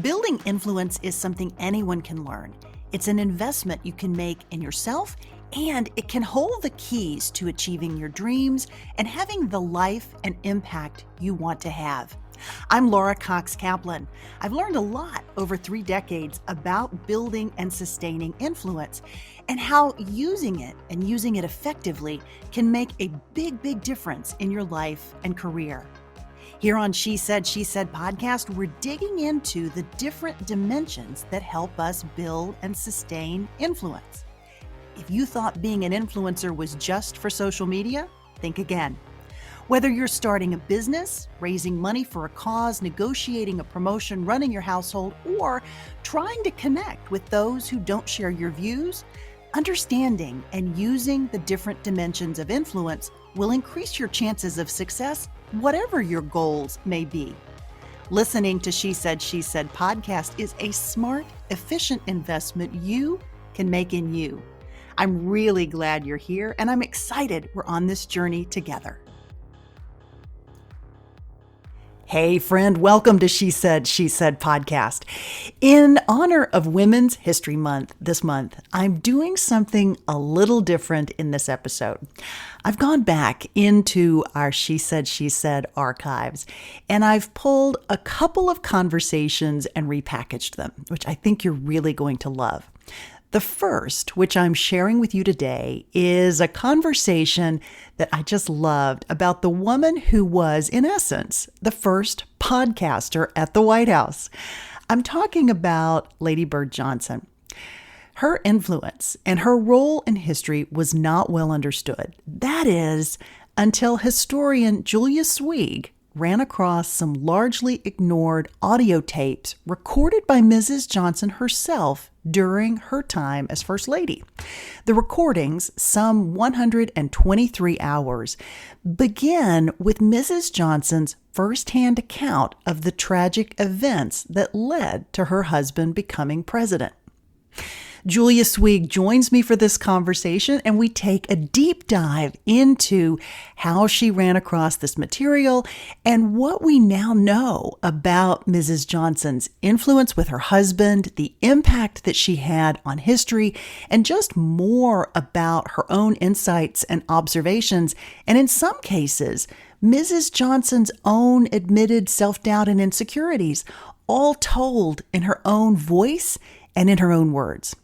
Building influence is something anyone can learn. It's an investment you can make in yourself, and it can hold the keys to achieving your dreams and having the life and impact you want to have. I'm Laura Cox Kaplan. I've learned a lot over 3 decades about building and sustaining influence and how using it and using it effectively can make a big difference in your life and career. Here on She Said podcast, we're digging into the different dimensions that help us build and sustain influence. If you thought being an influencer was just for social media, think again. Whether you're starting a business, raising money for a cause, negotiating a promotion, running your household, or trying to connect with those who don't share your views, understanding and using the different dimensions of influence will increase your chances of success, whatever your goals may be. Listening to She Said podcast is a smart, efficient investment you can make in you. I'm really glad you're here, and I'm excited we're on this journey together. Hey friend, welcome to She Said podcast. In honor of Women's History Month this month, I'm doing something a little different in this episode. I've gone back into our She Said archives, and I've pulled a couple of conversations and repackaged them, which I think you're really going to love. The first, which I'm sharing with you today, is a conversation that I just loved about the woman who was, in essence, the first podcaster at the White House. I'm talking about Lady Bird Johnson. Her influence and her role in history was not well understood. That is, until historian Julia Sweig ran across some largely ignored audio tapes recorded by Mrs. Johnson herself during her time as First Lady. The recordings, some 123 hours, begin with Mrs. Johnson's firsthand account of the tragic events that led to her husband becoming president. Julia Sweig joins me for this conversation, and we take a deep dive into how she ran across this material and what we now know about Mrs. Johnson's influence with her husband, the impact that she had on history, and just more about her own insights and observations, and in some cases, Mrs. Johnson's own admitted self-doubt and insecurities, all told in her own voice and in her own words.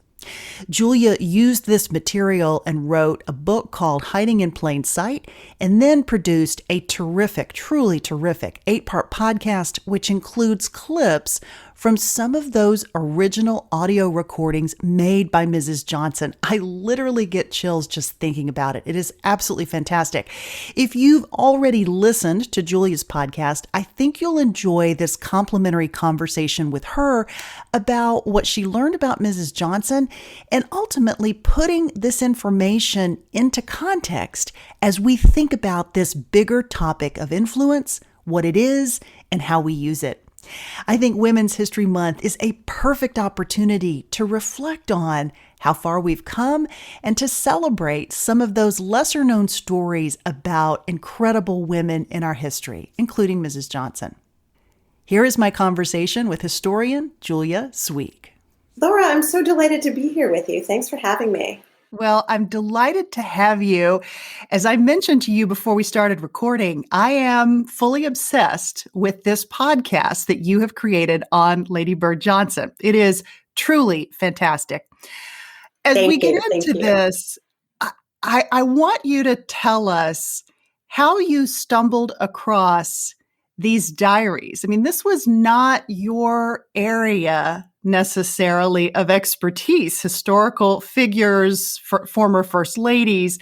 Julia used this material and wrote a book called Hiding in Plain Sight, and then produced a terrific, truly terrific 8-part podcast, which includes clips from some of those original audio recordings made by Mrs. Johnson. I literally get chills just thinking about it. It is absolutely fantastic. If you've already listened to Julia's podcast, I think you'll enjoy this complimentary conversation with her about what she learned about Mrs. Johnson and ultimately putting this information into context as we think about this bigger topic of influence, what it is, and how we use it. I think Women's History Month is a perfect opportunity to reflect on how far we've come and to celebrate some of those lesser known stories about incredible women in our history, including Mrs. Johnson. Here is my conversation with historian Julia Sweig. Laura, I'm so delighted to be here with you. Thanks for having me. Well, I'm delighted to have you. As I mentioned to you before we started recording, I am fully obsessed with this podcast that you have created on Lady Bird Johnson. It is truly fantastic. As we get into this, I want you to tell us how you stumbled across these diaries. I mean, this was not your area necessarily of expertise, historical figures, former first ladies.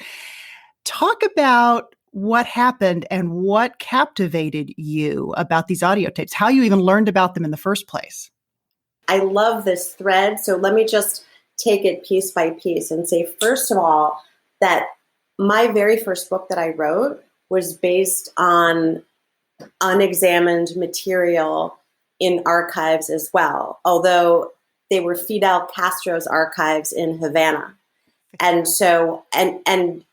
Talk about what happened and what captivated you about these audio tapes, how you even learned about them in the first place. I love this thread. So let me just take it piece by piece and say, first of all, that my very first book that I wrote was based on unexamined material in archives as well, although they were Fidel Castro's archives in Havana. And so, and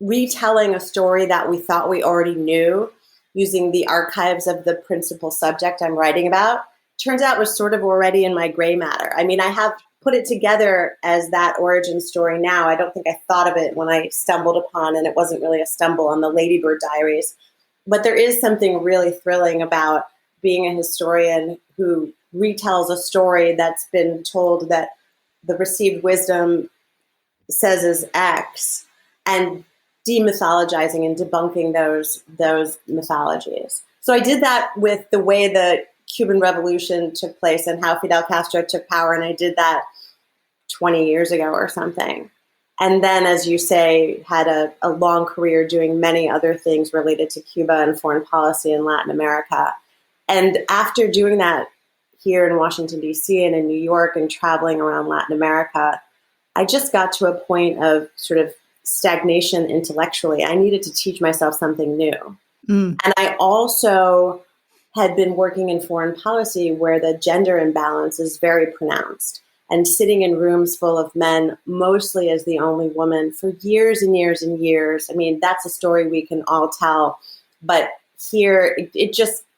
retelling a story that we thought we already knew using the archives of the principal subject I'm writing about turns out was sort of already in my gray matter. I mean, I have put it together as that origin story now. I don't think I thought of it when I stumbled upon, and it wasn't really a stumble, on the Ladybird Diaries. But there is something really thrilling about being a historian who retells a story that's been told that the received wisdom says is X, and demythologizing and debunking those mythologies. So I did that with the way the Cuban Revolution took place and how Fidel Castro took power, and I did that 20 years ago or something. And then, as you say, had a long career doing many other things related to Cuba and foreign policy in Latin America. And after doing that here in Washington, D.C. and in New York and traveling around Latin America, I just got to a point of sort of stagnation intellectually. I needed to teach myself something new. And I also had been working in foreign policy where the gender imbalance is very pronounced, and sitting in rooms full of men, mostly as the only woman, for years and years and years. I mean, that's a story we can all tell. But here,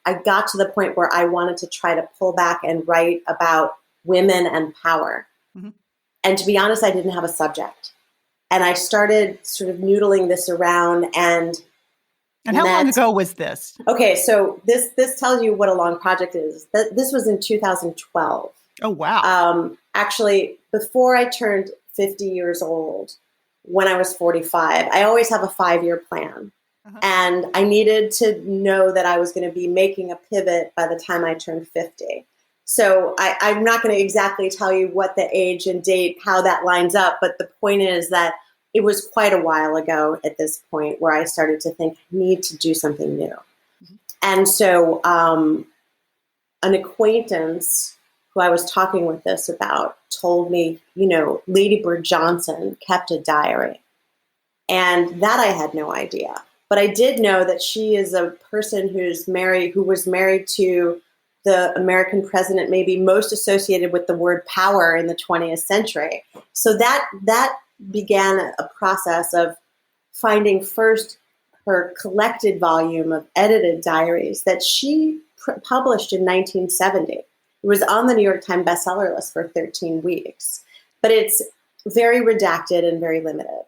I got to the point where I wanted to try to pull back and write about women and power. Mm-hmm. And to be honest, I didn't have a subject. And I started sort of noodling this around. And how long ago was this? Okay, so this tells you what a long project is. This was in 2012. Oh, wow. Actually, before I turned 50 years old, when I was 45, I always have a 5-year plan. Uh-huh. And I needed to know that I was going to be making a pivot by the time I turned 50. So I'm not going to exactly tell you what the age and date, how that lines up. But the point is that it was quite a while ago at this point where I started to think, I need to do something new. Mm-hmm. And so an acquaintance who I was talking with this about told me, Lady Bird Johnson kept a diary. And that I had no idea. But I did know that she is a person who was married to the American president maybe most associated with the word power in the 20th century. So that began a process of finding first her collected volume of edited diaries that she published in 1970. It was on the New York Times bestseller list for 13 weeks, but it's very redacted and very limited.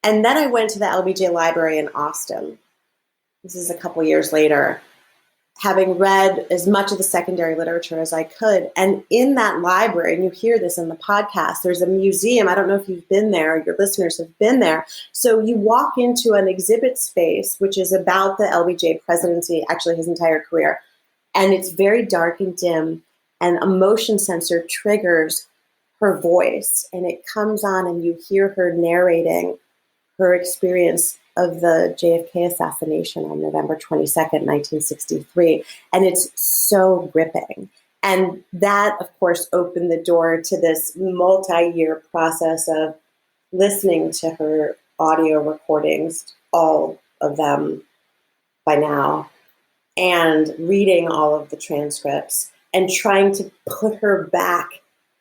And then I went to the LBJ Library in Austin. This is a couple years later, having read as much of the secondary literature as I could. And in that library, and you hear this in the podcast, there's a museum. I don't know if you've been there, your listeners have been there. So you walk into an exhibit space, which is about the LBJ presidency, actually his entire career. And it's very dark and dim, and a motion sensor triggers her voice. And it comes on and you hear her narrating her experience of the JFK assassination on November 22nd, 1963. And it's so gripping. And that, of course, opened the door to this multi-year process of listening to her audio recordings, all of them by now, and reading all of the transcripts and trying to put her back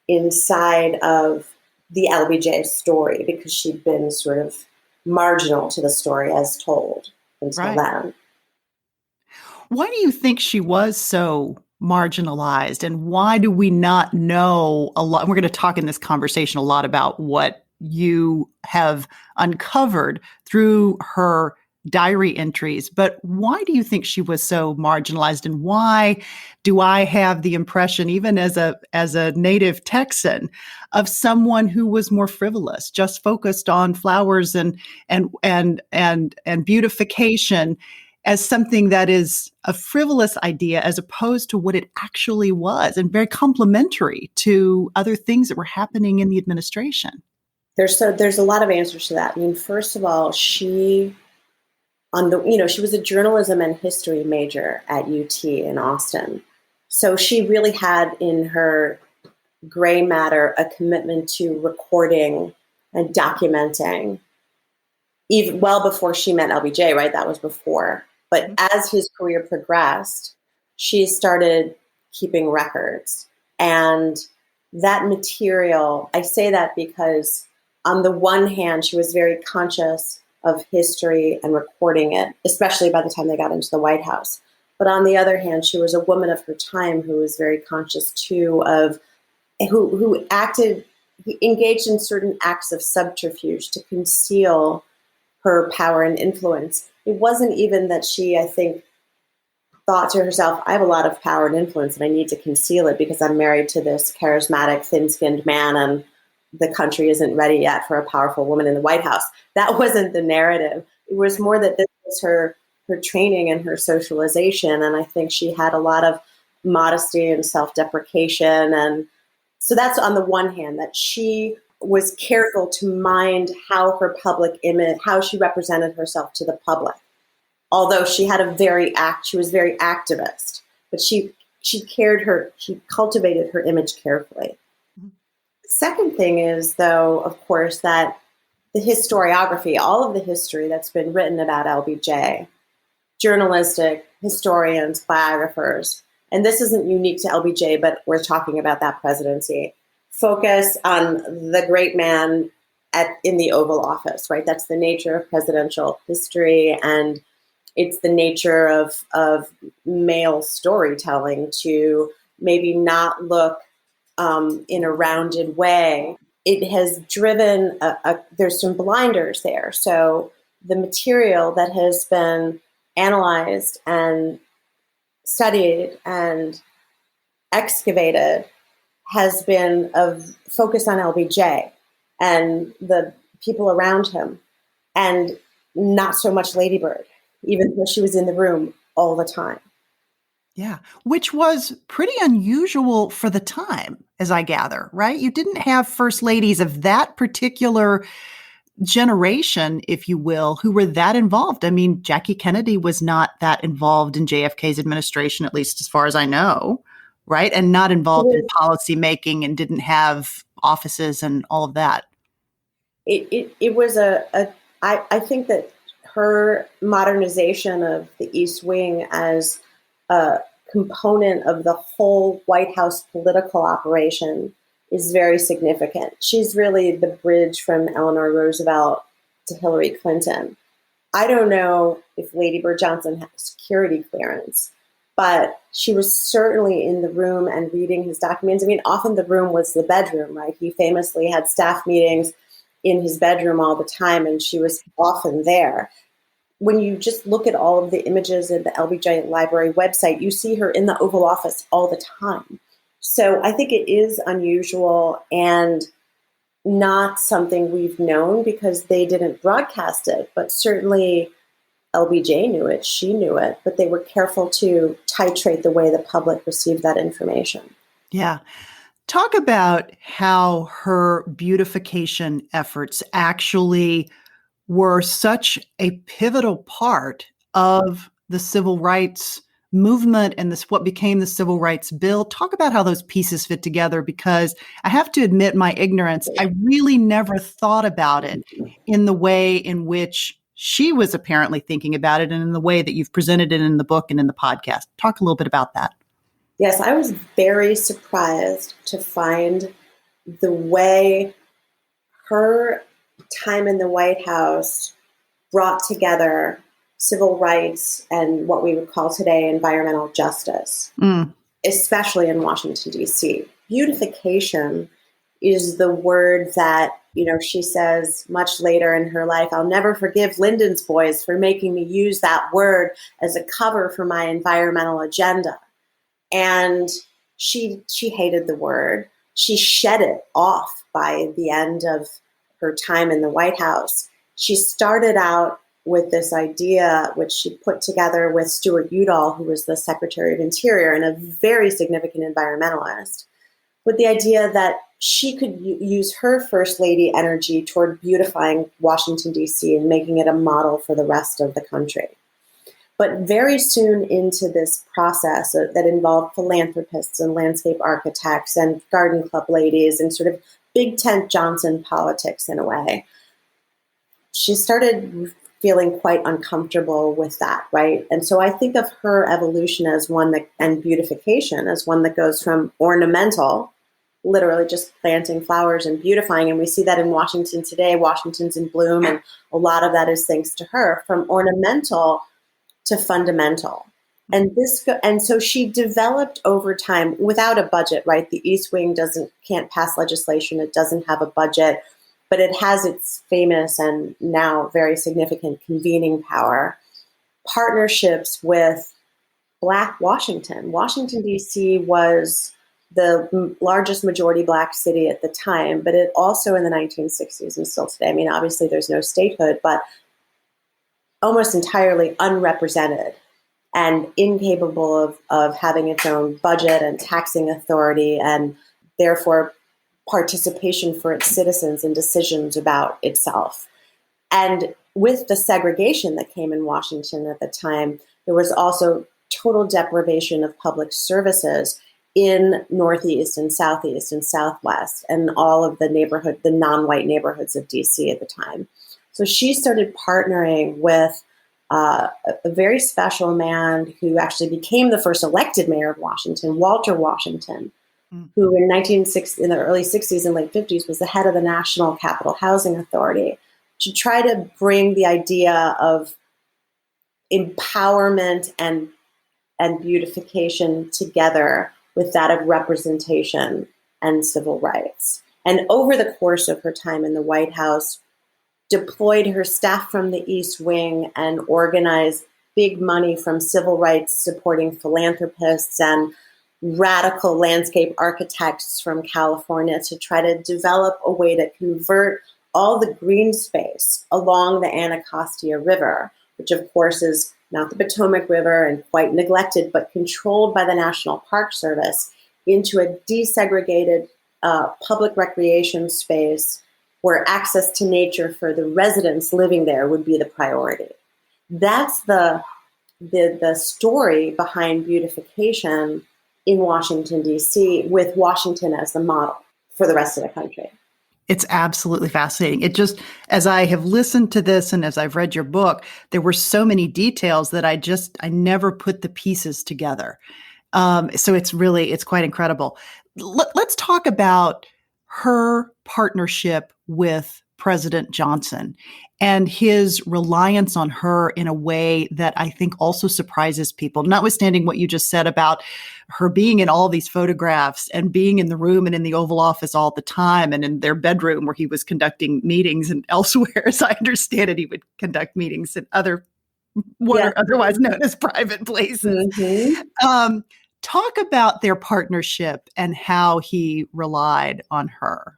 inside of the LBJ story, because she'd been sort of marginal to the story as told until then. Why do you think she was so marginalized, and why do we not know a lot? We're going to talk in this conversation a lot about what you have uncovered through her diary entries, but why do you think she was so marginalized, and why do I have the impression, even as a native Texan, of someone who was more frivolous, just focused on flowers and beautification as something that is a frivolous idea as opposed to what it actually was, and very complementary to other things that were happening in the administration? There's a lot of answers to that. I mean, first of all, she was a journalism and history major at UT in Austin. So she really had in her gray matter a commitment to recording and documenting, even well before she met LBJ, right? That was before. But as his career progressed, she started keeping records. And that material, I say that because on the one hand, she was very conscious of history and recording it, especially by the time they got into the White House. But on the other hand, she was a woman of her time who was very conscious too of who engaged in certain acts of subterfuge to conceal her power and influence. It wasn't even that she, I think, thought to herself, I have a lot of power and influence and I need to conceal it because I'm married to this charismatic, thin-skinned man and the country isn't ready yet for a powerful woman in the White House. That wasn't the narrative. It was more that this was her training and her socialization. And I think she had a lot of modesty and self-deprecation. And so that's on the one hand, that she was careful to mind how her public image, how she represented herself to the public. Although she had she was very activist, but she cultivated her image carefully. Mm-hmm. The second thing is, though, of course, that the historiography, all of the history that's been written about LBJ, journalistic, historians, biographers, and this isn't unique to LBJ, but we're talking about that presidency, focus on the great man in the Oval Office, right? That's the nature of presidential history, and it's the nature of male storytelling to maybe not look in a rounded way. It has driven, there's some blinders there. So the material that has been analyzed and studied and excavated has been of focus on LBJ and the people around him, and not so much Lady Bird, even though she was in the room all the time. Yeah, which was pretty unusual for the time, as I gather, right? You didn't have first ladies of that particular generation, if you will, who were that involved. I mean, Jackie Kennedy was not that involved in JFK's administration, at least as far as I know, right? And not involved in policy making and didn't have offices and all of that. It was I think that her modernization of the East Wing as a component of the whole White House political operation is very significant. She's really the bridge from Eleanor Roosevelt to Hillary Clinton. I don't know if Lady Bird Johnson had security clearance, but she was certainly in the room and reading his documents. I mean, often the room was the bedroom, right? He famously had staff meetings in his bedroom all the time, and she was often there. When you just look at all of the images in the LBJ Library website, you see her in the Oval Office all the time. So I think it is unusual and not something we've known because they didn't broadcast it, but certainly LBJ knew it, she knew it, but they were careful to titrate the way the public received that information. Yeah. Talk about how her beautification efforts actually were such a pivotal part of the civil rights movement and what became the Civil Rights Bill. Talk about how those pieces fit together, because I have to admit my ignorance. I really never thought about it in the way in which she was apparently thinking about it and in the way that you've presented it in the book and in the podcast. Talk a little bit about that. Yes, I was very surprised to find the way her time in the White House brought together civil rights and what we would call today environmental justice, especially in Washington, D.C. Beautification is the word that, she says much later in her life, I'll never forgive Lyndon's boys for making me use that word as a cover for my environmental agenda. And she hated the word. She shed it off by the end of her time in the White House. She started out with this idea, which she put together with Stuart Udall, who was the Secretary of Interior and a very significant environmentalist, with the idea that she could use her First Lady energy toward beautifying Washington, D.C. and making it a model for the rest of the country. But very soon into this process that involved philanthropists and landscape architects and garden club ladies and sort of Big Tent Johnson politics in a way, she started feeling quite uncomfortable with that, right? And so I think of her evolution as one that, and beautification as one that goes from ornamental, literally just planting flowers and beautifying, and we see that in Washington today. Washington's in bloom, and a lot of that is thanks to her, from ornamental to fundamental. And so she developed over time without a budget, right? The East Wing can't pass legislation. It doesn't have a budget, but it has its famous and now very significant convening power. Partnerships with Black Washington. Washington, D.C. was the largest majority Black city at the time, but it also in the 1960s and still today. I mean, obviously there's no statehood, but almost entirely unrepresented and incapable of having its own budget and taxing authority and therefore participation for its citizens in decisions about itself. And with the segregation that came in Washington at the time, there was also total deprivation of public services in Northeast and Southeast and Southwest and all of the non-white neighborhoods of DC at the time. So she started partnering with a very special man who actually became the first elected mayor of Washington, Walter Washington, who in the early 60s and late 50s was the head of the National Capital Housing Authority, to try to bring the idea of empowerment and beautification together with that of representation and civil rights. And over the course of her time in the White House, deployed her staff from the East Wing and organized big money from civil rights supporting philanthropists and radical landscape architects from California to try to develop a way to convert all the green space along the Anacostia River, which of course is not the Potomac River and quite neglected, but controlled by the National Park Service, into a desegregated public recreation space where access to nature for the residents living there would be the priority. That's the story behind beautification in Washington, D.C., with Washington as the model for the rest of the country. It's absolutely fascinating. It just, as I have listened to this and as I've read your book, there were so many details that I never put the pieces together. So it's quite incredible. Let's talk about her partnership with President Johnson and his reliance on her in a way that I think also surprises people, notwithstanding what you just said about her being in all these photographs and being in the room and in the Oval Office all the time and in their bedroom where he was conducting meetings, and elsewhere, as I understand it, he would conduct meetings in are otherwise known as private places. Mm-hmm. Talk about their partnership and how he relied on her.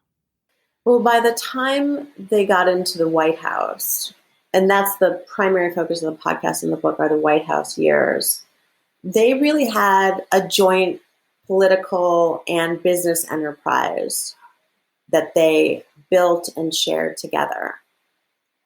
Well, by the time they got into the White House, and that's the primary focus of the podcast and the book are the White House years, they really had a joint political and business enterprise that they built and shared together.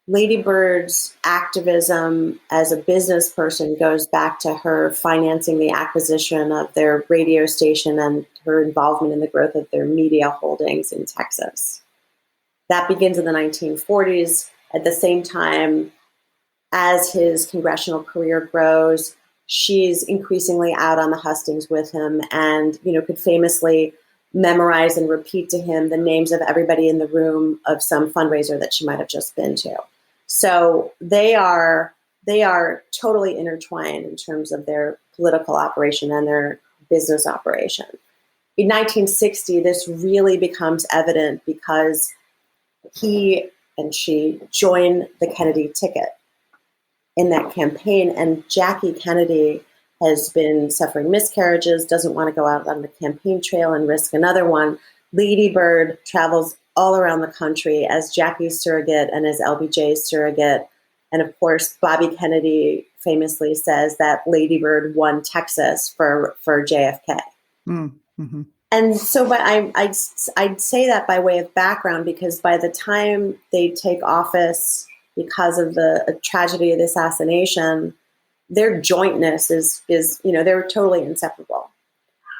Lady Bird's activism as a business person goes back to her financing the acquisition of their radio station and her involvement in the growth of their media holdings in Texas. That begins in the 1940s. At the same time, as his congressional career grows, she's increasingly out on the hustings with him and, could famously memorize and repeat to him the names of everybody in the room of some fundraiser that she might have just been to. So they are totally intertwined in terms of their political operation and their business operation. In 1960, this really becomes evident because he and she join the Kennedy ticket in that campaign. And Jackie Kennedy has been suffering miscarriages, doesn't want to go out on the campaign trail and risk another one. Lady Bird travels all around the country as Jackie's surrogate and as LBJ's surrogate. And of course, Bobby Kennedy famously says that Lady Bird won Texas for JFK. Mm-hmm. And so I'd say that by way of background, because by the time they take office, because of the tragedy of the assassination, their jointness is they're totally inseparable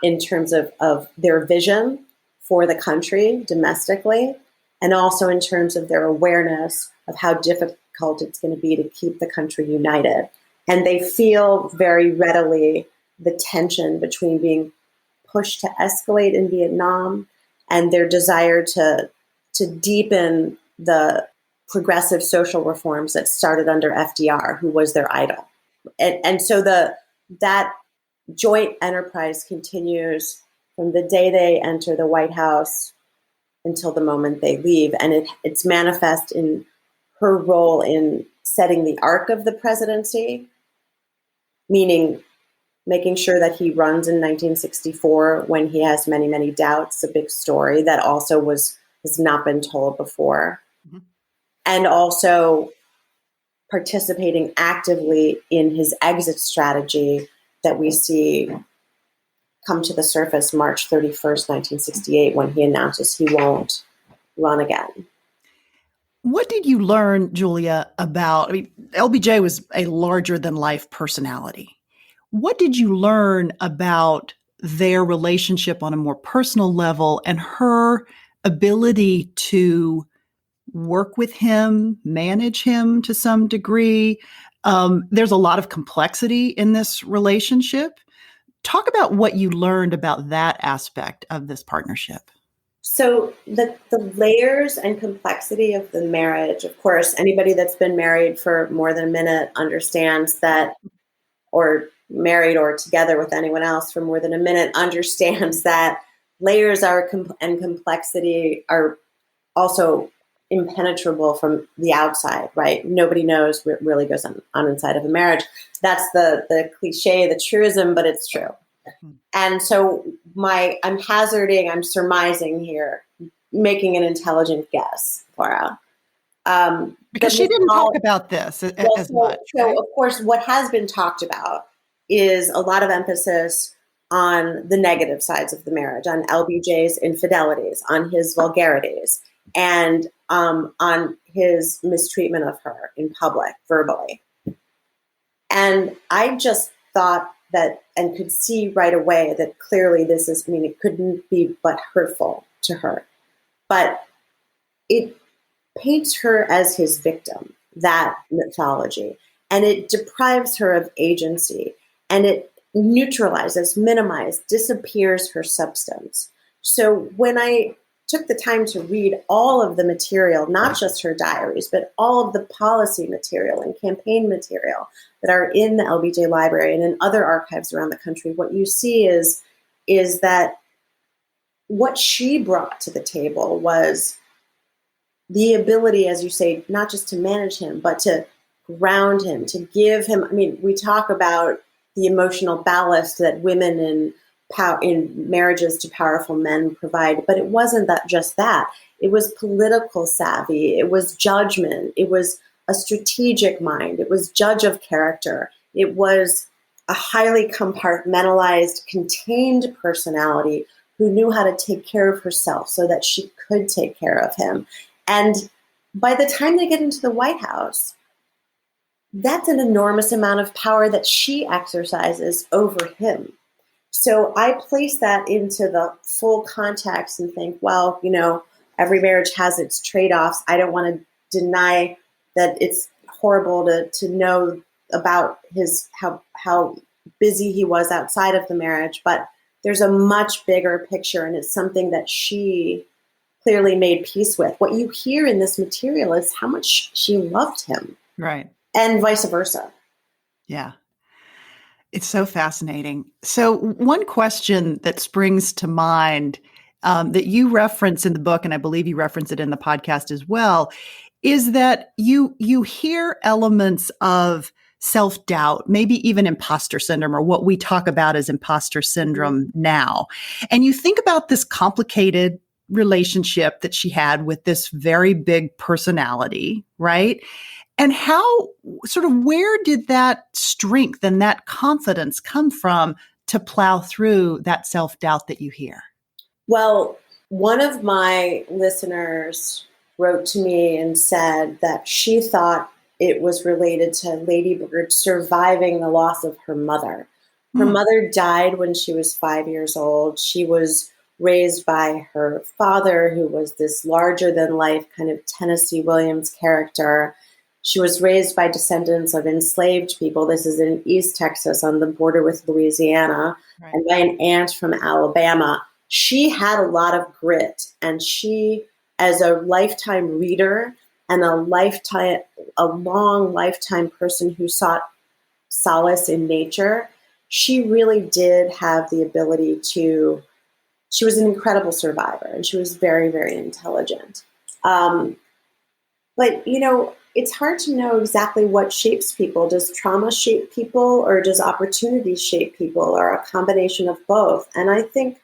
in terms of their vision for the country domestically, and also in terms of their awareness of how difficult it's going to be to keep the country united. And they feel very readily the tension between being pushed to escalate in Vietnam and their desire to deepen the progressive social reforms that started under FDR, who was their idol. And so the that joint enterprise continues from the day they enter the White House until the moment they leave. And it's manifest in her role in setting the arc of the presidency, meaning making sure that he runs in 1964 when he has many, many doubts, a big story that also has not been told before. Mm-hmm. And also participating actively in his exit strategy that we see come to the surface March 31st, 1968, when he announces he won't run again. What did you learn, Julia, about, LBJ was a larger than life personality. What did you learn about their relationship on a more personal level and her ability to work with him, manage him to some degree? There's a lot of complexity in this relationship. Talk about what you learned about that aspect of this partnership. So the layers and complexity of the marriage, of course, anybody that's been married for more than a minute understands that, or married or together with anyone else for more than a minute understands that layers and complexity are also impenetrable from the outside, right? Nobody knows what really goes on inside of a marriage. That's the cliche, the truism, but it's true. And so I'm surmising here, making an intelligent guess, Laura. Because she didn't talk about this as much. So, of course, what has been talked about is a lot of emphasis on the negative sides of the marriage, on LBJ's infidelities, on his vulgarities, and on his mistreatment of her in public, verbally. And I just thought that, and could see right away that clearly it couldn't be but hurtful to her. But it paints her as his victim, that mythology, and it deprives her of agency, and it neutralizes, minimizes, disappears her substance. So when I took the time to read all of the material, not just her diaries, but all of the policy material and campaign material that are in the LBJ library and in other archives around the country, what you see is that what she brought to the table was the ability, as you say, not just to manage him, but to ground him, to give him, we talk about the emotional ballast that women in marriages to powerful men provide, but it wasn't just that. It was political savvy. It was judgment. It was a strategic mind. It was judge of character. It was a highly compartmentalized, contained personality who knew how to take care of herself so that she could take care of him. And by the time they get into the White House, that's an enormous amount of power that she exercises over him. So I place that into the full context and think, well, every marriage has its trade-offs. I don't want to deny that it's horrible to know about how busy he was outside of the marriage, but there's a much bigger picture, and it's something that she clearly made peace with. What you hear in this material is how much she loved him. Right. And vice versa. Yeah. It's so fascinating. So one question that springs to mind that you reference in the book, and I believe you reference it in the podcast as well, is that you hear elements of self-doubt, maybe even imposter syndrome, or what we talk about as imposter syndrome now. And you think about this complicated relationship that she had with this very big personality, right? And where did that strength and that confidence come from to plow through that self-doubt that you hear? Well, one of my listeners wrote to me and said that she thought it was related to Lady Bird surviving the loss of her mother. Her mother died when she was 5 years old. She was raised by her father, who was this larger-than-life kind of Tennessee Williams character. She was raised by descendants of enslaved people. This is in East Texas on the border with Louisiana, right, and by an aunt from Alabama. She had a lot of grit, and she, as a lifetime reader and a long lifetime person who sought solace in nature, she really did have the ability to, she was an incredible survivor, and she was very, very intelligent. But, it's hard to know exactly what shapes people. Does trauma shape people, or does opportunity shape people, or a combination of both? And I think,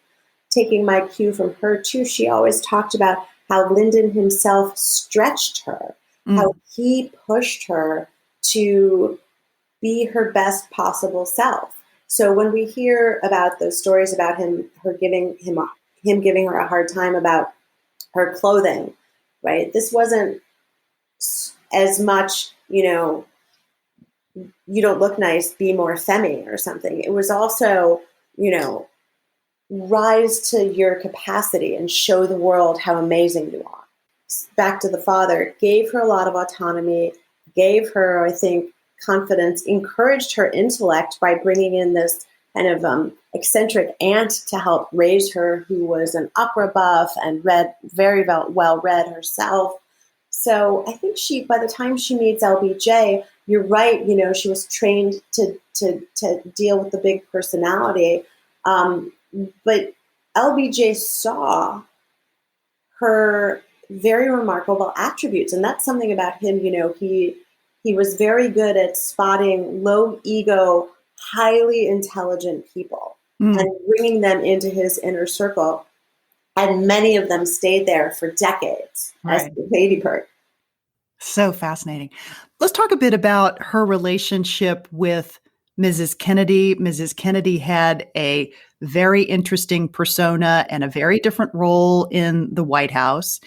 taking my cue from her too, she always talked about how Lyndon himself stretched her, how he pushed her to be her best possible self. So when we hear about those stories about him giving her a hard time about her clothing, right? This wasn't as much, you don't look nice, be more femme or something. It was also, rise to your capacity and show the world how amazing you are. Back to the father, gave her a lot of autonomy, gave her, I think, confidence, encouraged her intellect by bringing in this kind of eccentric aunt to help raise her, who was an opera buff and read very well read herself. So I think by the time she meets LBJ, you're right. She was trained to deal with the big personality, but LBJ saw her very remarkable attributes, and that's something about him. He was very good at spotting low ego, highly intelligent people and bringing them into his inner circle. And many of them stayed there for decades as Lady Bird. So fascinating. Let's talk a bit about her relationship with Mrs. Kennedy. Mrs. Kennedy had a very interesting persona and a very different role in the White House.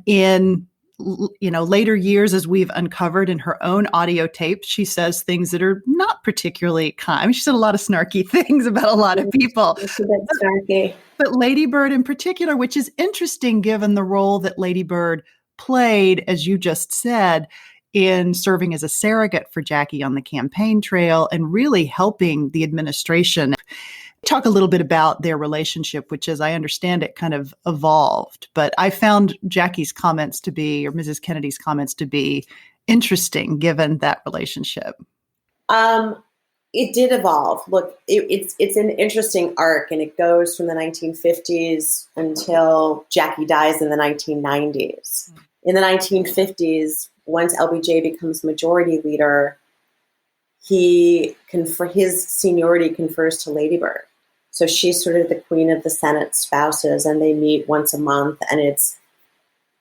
In later years, as we've uncovered in her own audio tapes, she says things that are not particularly kind. She said a lot of snarky things about a lot of people. It's a bit snarky. But Lady Bird in particular, which is interesting given the role that Lady Bird played, as you just said, in serving as a surrogate for Jackie on the campaign trail and really helping the administration. Talk a little bit about their relationship, which, as I understand it, kind of evolved. But I found Jackie's comments to be, or Mrs. Kennedy's comments to be, interesting given that relationship. It did evolve. Look, it's an interesting arc, and it goes from the 1950s until Jackie dies in the 1990s. In the 1950s, once LBJ becomes majority leader, his seniority confers to Lady Bird. So she's sort of the queen of the Senate spouses, and they meet once a month, and it's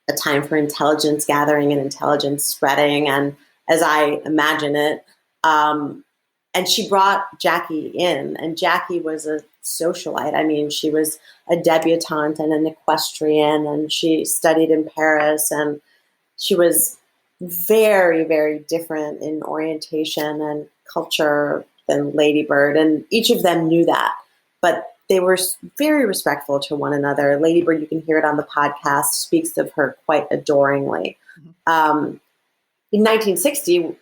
a time for intelligence gathering and intelligence spreading, and as I imagine it. And she brought Jackie in, and Jackie was a socialite. I mean, she was a debutante and an equestrian, and she studied in Paris, and she was very, very different in orientation and culture than Lady Bird, and each of them knew that. But they were very respectful to one another. Lady Bird, you can hear it on the podcast, speaks of her quite adoringly. In 1960,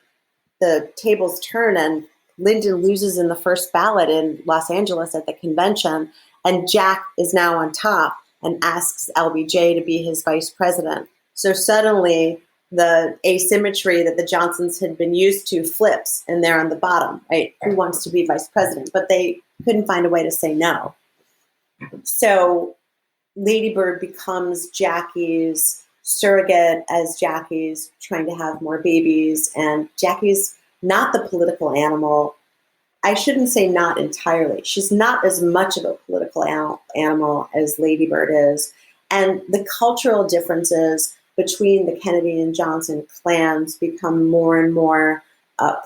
the tables turn, and Lyndon loses in the first ballot in Los Angeles at the convention, and Jack is now on top and asks LBJ to be his vice president. So suddenly the asymmetry that the Johnsons had been used to flips, and they're on the bottom, right? Who wants to be vice president? But they couldn't find a way to say no. So Lady Bird becomes Jackie's surrogate as Jackie's trying to have more babies, and Jackie's not the political animal. I shouldn't say not entirely. She's not as much of a political animal as Lady Bird is. And the cultural differences between the Kennedy and Johnson clans become more and more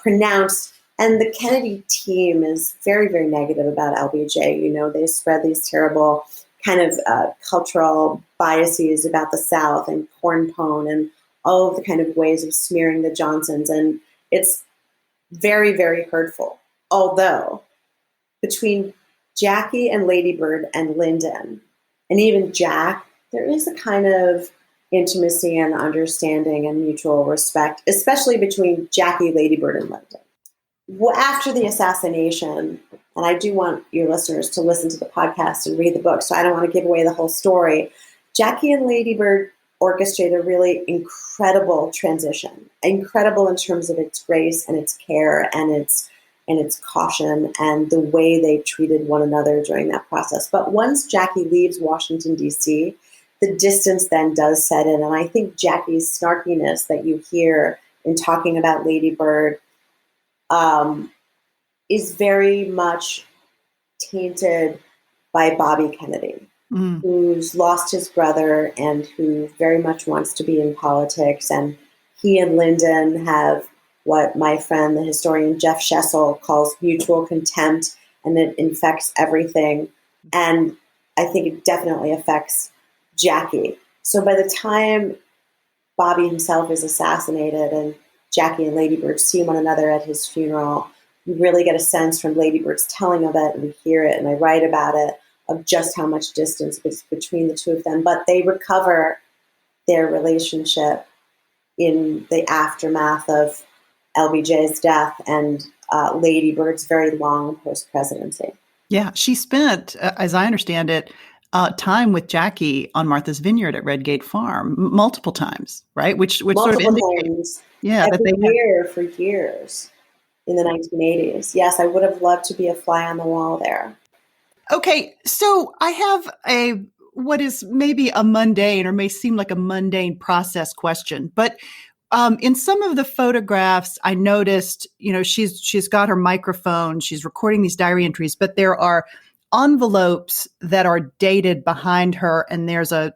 pronounced. And the Kennedy team is very, very negative about LBJ. They spread these terrible kind of cultural biases about the South and corn pone and all of the kind of ways of smearing the Johnsons. And it's very, very hurtful. Although between Jackie and Lady Bird and Lyndon, and even Jack, there is a kind of intimacy and understanding and mutual respect, especially between Jackie, Lady Bird, and Lyndon. After the assassination, and I do want your listeners to listen to the podcast and read the book, so I don't want to give away the whole story, Jackie and Lady Bird orchestrate a really incredible transition, incredible in terms of its grace and its care and its and its caution and the way they treated one another during that process. But once Jackie leaves Washington, D.C., the distance then does set in. And I think Jackie's snarkiness that you hear in talking about Lady Bird is very much tainted by Bobby Kennedy, who's lost his brother and who very much wants to be in politics. And he and Lyndon have what my friend, the historian Jeff Shessel, calls mutual contempt, and it infects everything. And I think it definitely affects Jackie. So by the time Bobby himself is assassinated and Jackie and Lady Bird see one another at his funeral, you really get a sense from Lady Bird's telling of it, and we hear it, and I write about it, of just how much distance was between the two of them. But they recover their relationship in the aftermath of LBJ's death and Lady Bird's very long post-presidency. Yeah, she spent, as I understand it, time with Jackie on Martha's Vineyard at Redgate Farm multiple times, right? Which sort of indicates, every year for years in the 1980s. Yes, I would have loved to be a fly on the wall there. Okay, so I have what is maybe a mundane or may seem like a mundane process question, but in some of the photographs, I noticed, she's got her microphone, she's recording these diary entries, but there are envelopes that are dated behind her, and there's a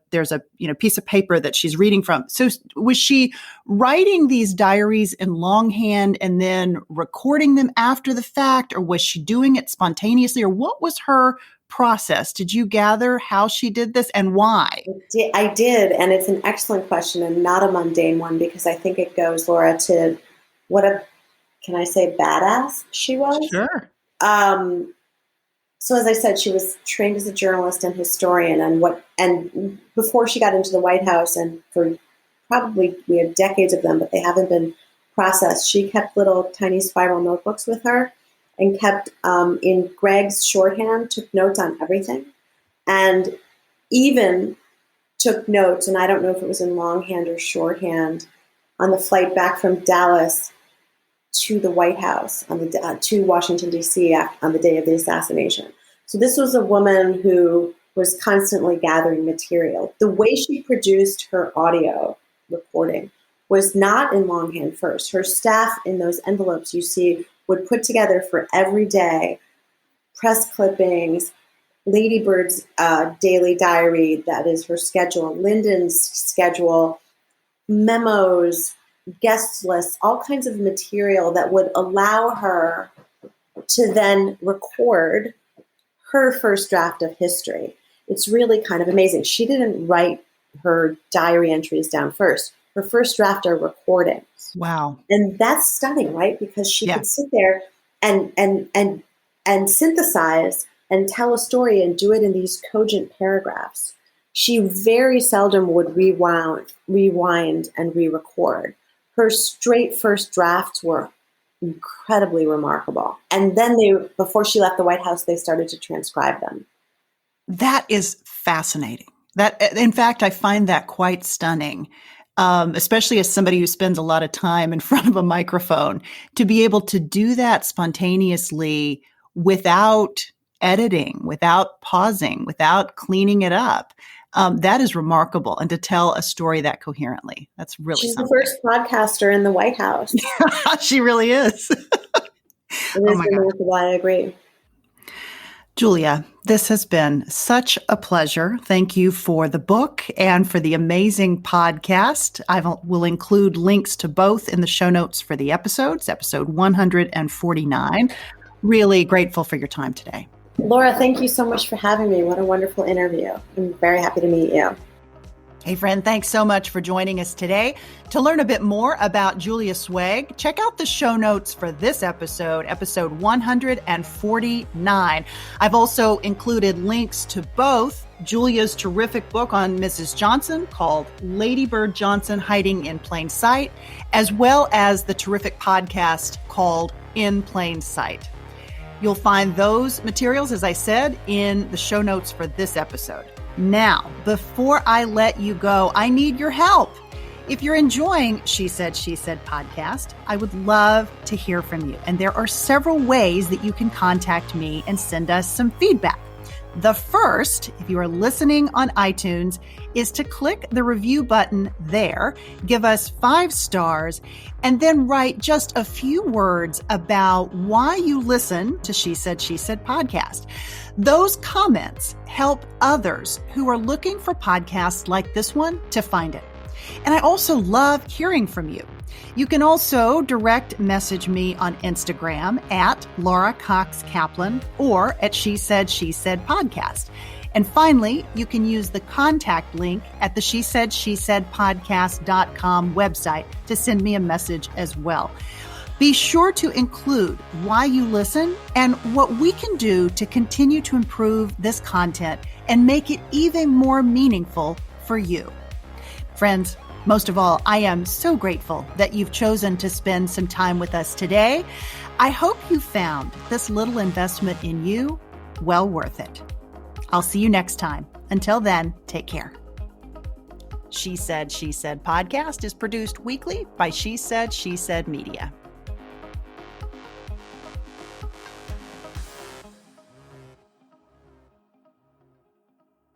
piece of paper that she's reading from. So was she writing these diaries in longhand and then recording them after the fact, or was she doing it spontaneously, or what was her process? Did you gather how she did this and why? I did, and it's an excellent question and not a mundane one, because I think it goes, Laura, to what can I say, badass she was? Sure. So as I said, she was trained as a journalist and historian, and before she got into the White House, and for probably we have decades of them, but they haven't been processed. She kept little tiny spiral notebooks with her, and kept in Greg's shorthand, took notes on everything, and even took notes, and I don't know if it was in longhand or shorthand, on the flight back from Dallas to the White House, to Washington, D.C. on the day of the assassination. So this was a woman who was constantly gathering material. The way she produced her audio recording was not in longhand first. Her staff in those envelopes you see would put together for every day press clippings, Lady Bird's daily diary, that is her schedule, Lyndon's schedule, memos, guest lists, all kinds of material that would allow her to then record her first draft of history. It's really kind of amazing. She didn't write her diary entries down first. Her first draft are recordings. Wow. And that's stunning, right? Because she could sit there and synthesize and tell a story and do it in these cogent paragraphs. She very seldom would rewind and re-record. Her straight first drafts were incredibly remarkable. And then before she left the White House, they started to transcribe them. That is fascinating. In fact, I find that quite stunning, especially as somebody who spends a lot of time in front of a microphone, to be able to do that spontaneously without editing, without pausing, without cleaning it up. That is remarkable. And to tell a story that coherently, that's really She's something. The first podcaster in the White House. She really is. It is remarkable. I agree. Julia, this has been such a pleasure. Thank you for the book and for the amazing podcast. I will include links to both in the show notes for the episodes, episode 149. Really grateful for your time today. Laura, thank you so much for having me. What a wonderful interview. I'm very happy to meet you. Hey, friend, thanks so much for joining us today. To learn a bit more about Julia Sweig, check out the show notes for this episode, episode 149. I've also included links to both Julia's terrific book on Mrs. Johnson called Lady Bird Johnson Hiding in Plain Sight, as well as the terrific podcast called In Plain Sight. You'll find those materials, as I said, in the show notes for this episode. Now, before I let you go, I need your help. If you're enjoying She Said podcast, I would love to hear from you. And there are several ways that you can contact me and send us some feedback. The first, if you are listening on iTunes, is to click the review button there, give us 5 stars, and then write just a few words about why you listen to She Said podcast. Those comments help others who are looking for podcasts like this one to find it. And I also love hearing from you. You can also direct message me on Instagram at Laura Cox Kaplan or at She Said podcast. And finally, you can use the contact link at the SheSaidSheSaidPodcast.com website to send me a message as well. Be sure to include why you listen and what we can do to continue to improve this content and make it even more meaningful for you. Friends, most of all, I am so grateful that you've chosen to spend some time with us today. I hope you found this little investment in you well worth it. I'll see you next time. Until then, take care. She Said podcast is produced weekly by She Said Media.